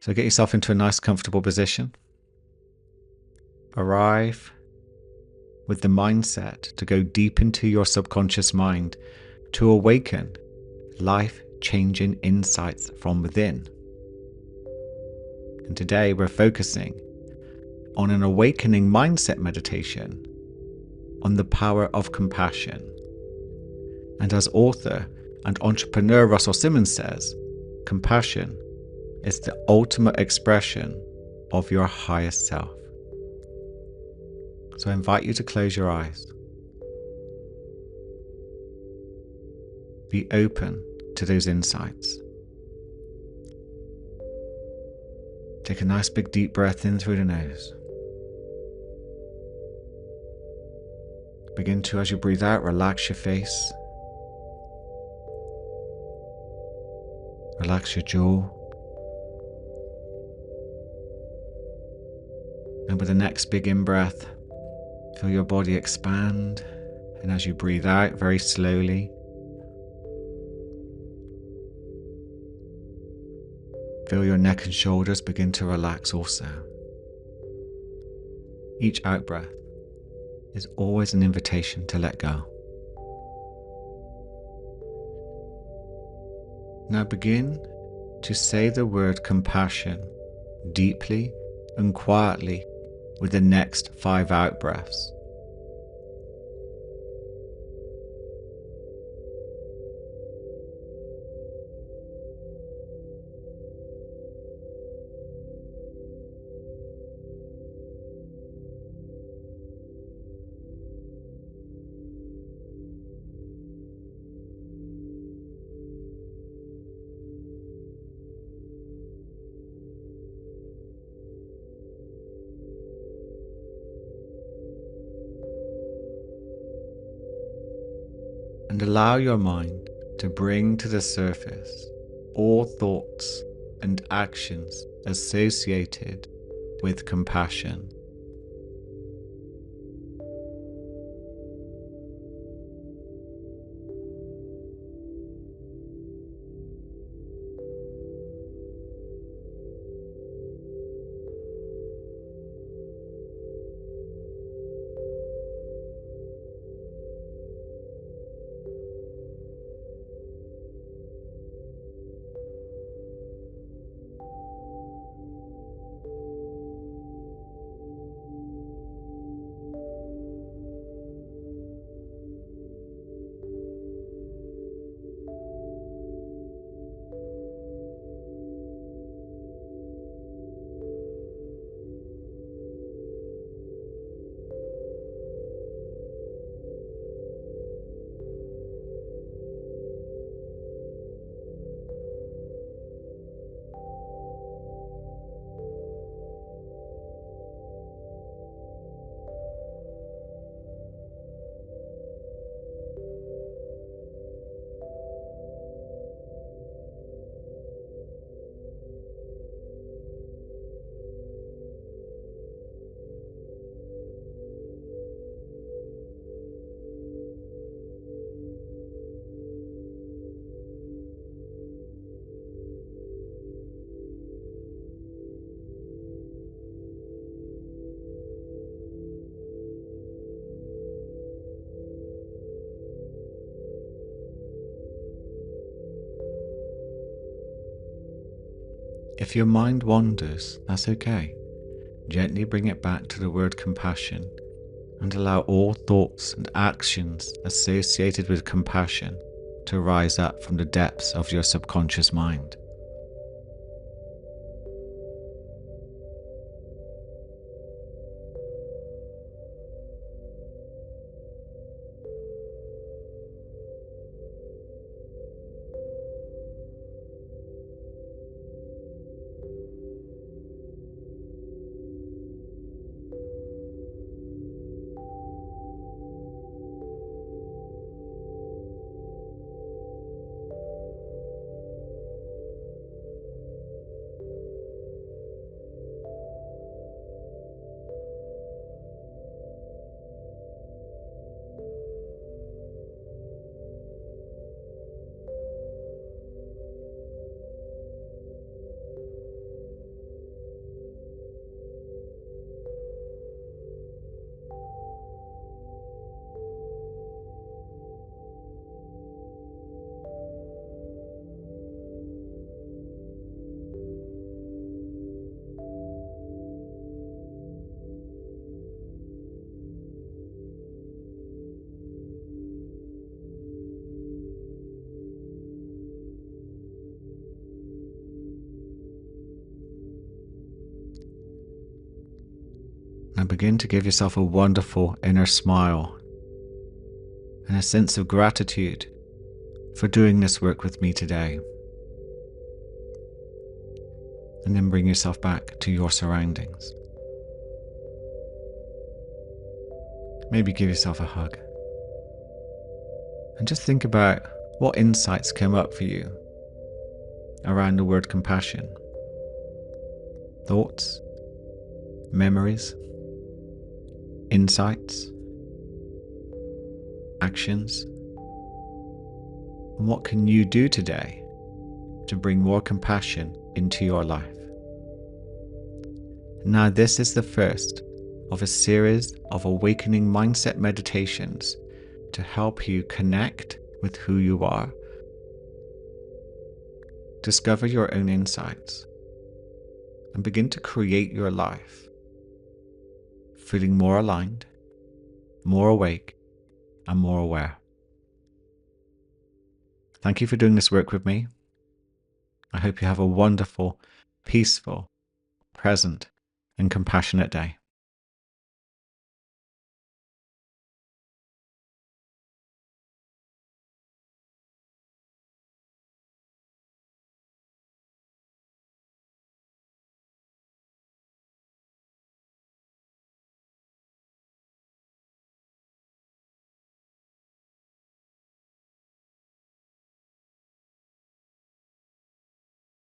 So get yourself into a nice comfortable position. Arrive with the mindset to go deep into your subconscious mind to awaken life-changing insights from within. And today we're focusing on an awakening mindset meditation on the power of compassion. And as author and entrepreneur Russell Simmons says, compassion is the ultimate expression of your highest self. So I invite you to close your eyes. Be open to those insights. Take a nice big deep breath in through the nose. Begin to, as you breathe out, relax your face. Relax your jaw. And with the next big in-breath, feel your body expand. And as you breathe out very slowly, feel your neck and shoulders begin to relax also. Each out-breath is always an invitation to let go. Now begin to say the word compassion deeply and quietly with the next 5 out-breaths. And allow your mind to bring to the surface all thoughts and actions associated with compassion. If your mind wanders, that's okay. Gently bring it back to the word compassion and allow all thoughts and actions associated with compassion to rise up from the depths of your subconscious mind. And begin to give yourself a wonderful inner smile and a sense of gratitude for doing this work with me today. And then bring yourself back to your surroundings. Maybe give yourself a hug. And just think about what insights came up for you around the word compassion. Thoughts, memories, insights, actions. And what can you do today to bring more compassion into your life? Now, this is the first of a series of awakening mindset meditations to help you connect with who you are, discover your own insights, and begin to create your life, feeling more aligned, more awake, and more aware. Thank you for doing this work with me. I hope you have a wonderful, peaceful, present, and compassionate day.